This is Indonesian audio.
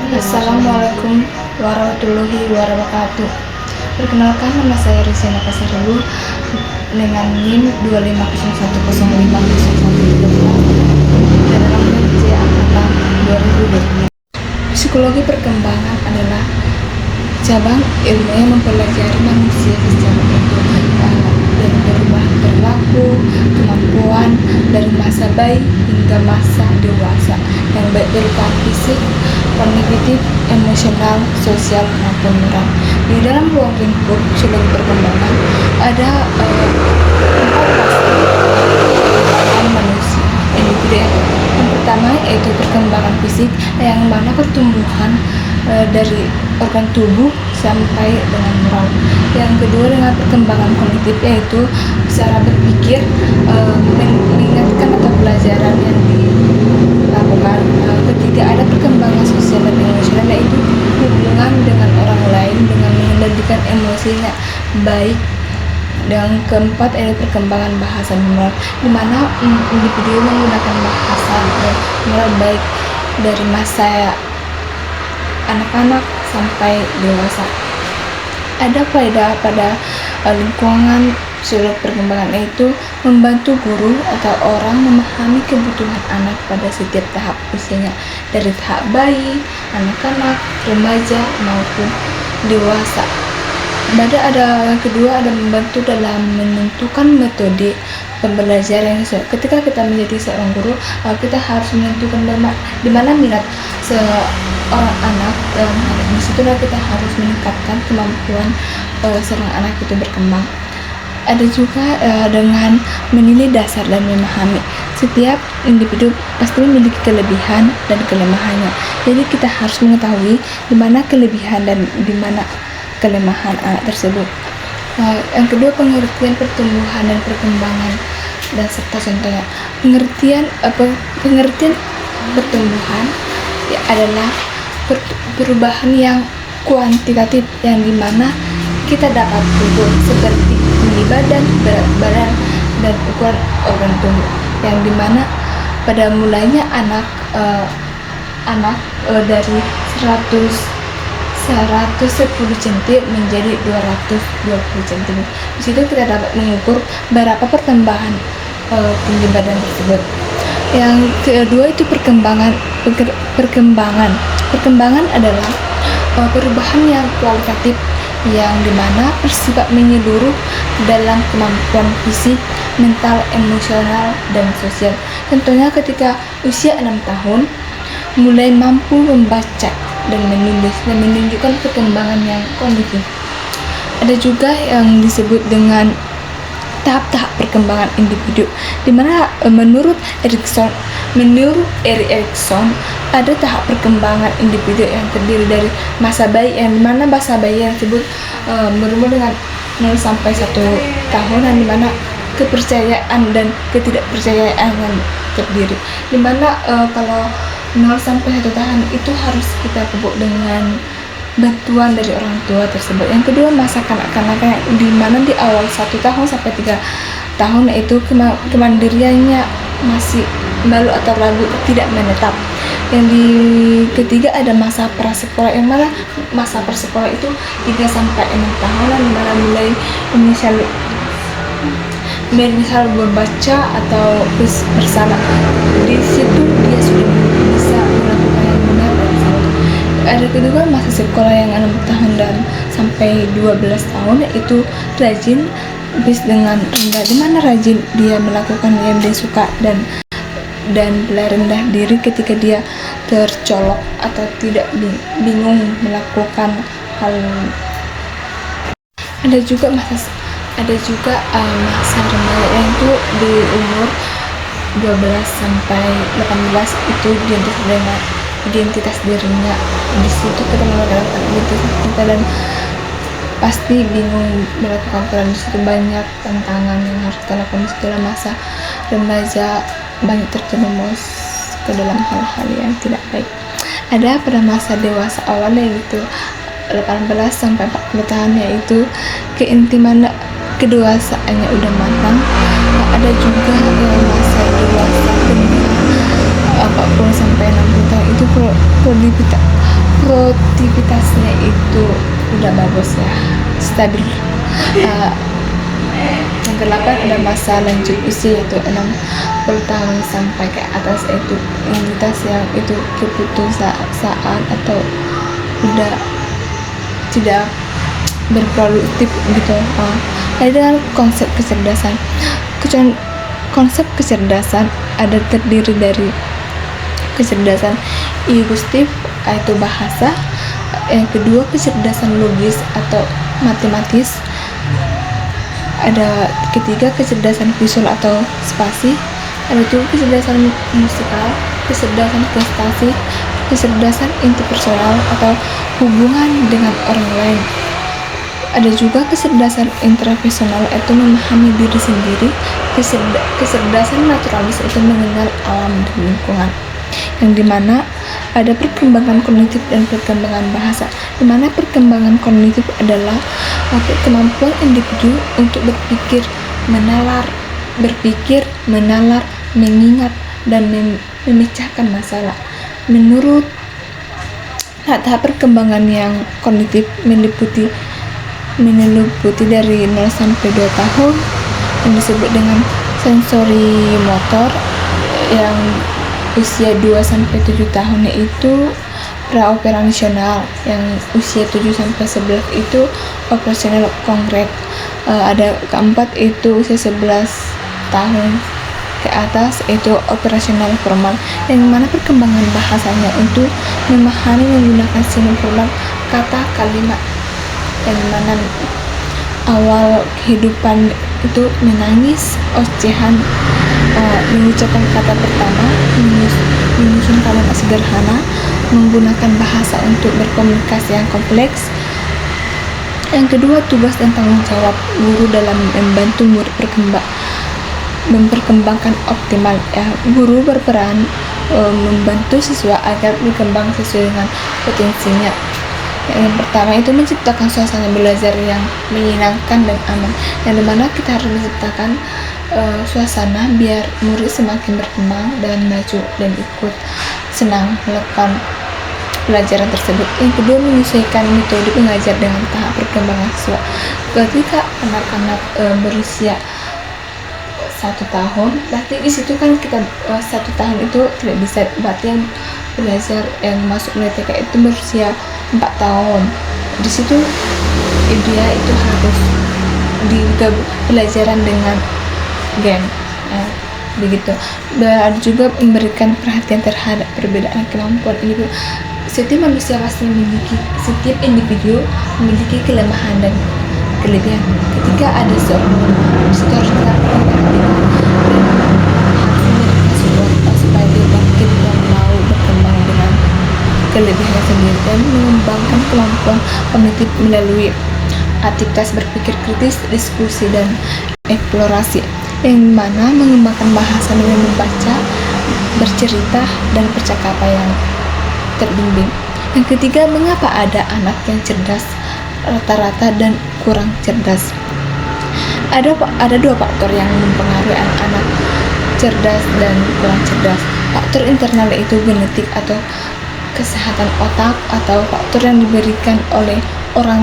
Assalamualaikum warahmatullahi wabarakatuh. Perkenalkan, nama saya Rizana Pasaribu dengan NIM 250105013 dan alamat C angkatan 2020. Psikologi perkembangan adalah cabang ilmu yang mempelajari manusia secara utuh dan perubahan perilaku, kemampuan dari masa bayi hingga masa dewasa yang baik berupa fisik, kognitif, emosional, sosial maupun moral. Di dalam ruang lingkup psikologi perkembangan ada 4 fase manusia individu. Yang pertama yaitu perkembangan fisik, yang mana pertumbuhan dari organ tubuh sampai dengan moral. Yang kedua dengan perkembangan kognitif, yaitu cara berpikir, mengingatkan atau pelajaran yang dilakukan. Ketiga ada perkembangan sosial dan emosional, yaitu hubungan dengan orang lain dengan mengendalikan emosinya baik. Dan keempat ada perkembangan bahasa moral, di mana individu menggunakan bahasa dan moral baik dari masa anak-anak sampai dewasa. Ada faedah pada lingkungan psikologi perkembangan, yaitu membantu guru atau orang memahami kebutuhan anak pada setiap tahap usianya, dari tahap bayi, anak-anak, remaja maupun dewasa. Ada kedua ada membantu dalam menentukan metode pembelajaran yang sesuai. Ketika kita menjadi seorang guru, kita harus menentukan di mana minat seorang anak, di situlah kita harus meningkatkan kemampuan seorang anak itu berkembang. Ada juga dengan menilai dasar dan memahami. Setiap individu pasti memiliki kelebihan dan kelemahannya. Jadi kita harus mengetahui di mana kelebihan dan di mana kelemahan anak tersebut. Yang kedua, pengertian pertumbuhan dan perkembangan dan serta contohnya. Pengertian pertumbuhan adalah perubahan yang kuantitatif, yang dimana kita dapat ukur seperti tinggi badan, berat badan, dan ukuran organ tubuh, yang dimana pada mulanya anak dari 110 cm menjadi 220 cm. Di situ kita dapat mengukur berapa pertambahan tinggi badan tersebut. Yang kedua itu perkembangan. Perkembangan adalah perubahan yang kualitatif, yang dimana bersifat menyeluruh dalam kemampuan fisik, mental, emosional, dan sosial. Contohnya ketika usia 6 tahun mulai mampu membaca dan menulis dan menunjukkan perkembangan yang kognitif. Ada juga yang disebut dengan tahap-tahap perkembangan individu, di mana menurut Erikson ada tahap perkembangan individu yang terdiri dari masa bayi, yang dimana masa bayi yang disebut berumur dengan 0 sampai 1 tahun, yang dimana kepercayaan dan ketidakpercayaan yang terdiri, dimana kalau 0 sampai 1 tahun itu harus kita pupuk dengan bantuan dari orang tua tersebut. Yang kedua masa kanak-kanak, di mana di awal 1 tahun sampai 3 tahun itu kemandiriannya masih malu atau ragu, tidak menetap. Yang ketiga ada masa prasekolah, yang mana masa prasekolah itu 3 sampai 6 tahun, di mana mulai misal membaca atau bersama. Di situ dia sudah bisa melakukan yang benar dan salah. Ada kedua masa sekolah yang 6 tahun dan sampai 12 tahun, yaitu rajin bis dengan rendah, di mana rajin dia melakukan yang dia suka dan rendah diri ketika dia tercolok atau tidak bingung melakukan hal. Ada juga masa remaja, yaitu di umur 12 sampai 18, itu identitas dirinya. Di situ kita menggunakan identitas kita dan pasti bingung melakukan peran. Di situ banyak tantangan yang harus kita lakukan. Di dalam masa remaja banyak terjerumus ke dalam hal-hal yang tidak baik. Ada pada masa dewasa awalnya, yaitu 18 sampai 40 tahun, yaitu keintiman kedewasaannya udah matang. Ada juga masa dewasa 40 sampai 60 tahun, itu produktivitasnya itu udah bagus ya, stabil. Uh, yang kedelapan ada masa lanjut usia, yaitu 60 tahun sampai ke atas, yaitu imunitas yang itu keputusasaan atau udah tidak berproduktif gitu. Ada konsep kecerdasan. Konsep kecerdasan ada terdiri dari kecerdasan linguistik yaitu bahasa, yang kedua kecerdasan logis atau matematis, ada ketiga kecerdasan visual atau spasi, ada juga kecerdasan musikal, kecerdasan prestasi, kecerdasan interpersonal atau hubungan dengan orang lain. Ada juga kecerdasan intrapersonal, itu memahami diri sendiri. Kecerdasan naturalis itu mengenal alam dan lingkungan, yang dimana ada perkembangan kognitif dan perkembangan bahasa, dimana perkembangan kognitif adalah kemampuan individu untuk menalar, mengingat, dan memecahkan masalah. Menurut tahap perkembangan yang kognitif meliputi dari 0 sampai 2 tahun yang disebut dengan sensori motor, yang usia 2 sampai 7 tahun itu praoperasional, yang usia 7 sampai 11 itu operasional konkret. Ada keempat itu usia 11 tahun ke atas itu operasional formal, yang mana perkembangan bahasanya untuk memahami menggunakan sinonimik kata kalimat, yang mana awal kehidupan itu menangis, ocehan, mengucapkan kata pertama, menyusun kalimat sederhana, menggunakan bahasa untuk berkomunikasi yang kompleks. Yang kedua, tugas dan tanggung jawab guru dalam membantu murid memperkembangkan optimal. Guru berperan membantu siswa agar berkembang sesuai dengan potensinya. Yang pertama itu menciptakan suasana belajar yang menyenangkan dan aman, yang dimana kita harus menciptakan suasana biar murid semakin berkembang dan maju dan ikut senang melakukan pelajaran tersebut. Yang kedua, menyesuaikan metode pengajar dengan tahap perkembangan siswa. Ketika anak-anak berusia 1 tahun, berarti di situ kan kita 1 tahun itu tidak bisa, berarti yang belajar yang masuk mulai TK itu berusia 4 tahun. Di situ dia itu harus digabung pelajaran dengan game, begitu. Ada juga memberikan perhatian terhadap perbedaan kemampuan individu. Setiap individu memiliki kelemahan dan kelebihan. Ketika ada seorang di situ harus kita supaya dia bangkit dan mau berkembang dengan kelebihannya sendiri dan mengembangkan kemampuan kognitif melalui aktivitas berpikir kritis, diskusi, dan eksplorasi, yang mana mengembangkan bahasa dengan membaca, bercerita, dan percakapan yang terbimbing. Yang ketiga, mengapa ada anak yang cerdas rata-rata dan kurang cerdas? Ada 2 faktor yang mempengaruhi anak-anak cerdas dan kurang cerdas. Faktor internal yaitu genetik atau kesehatan otak, atau faktor yang diberikan oleh orang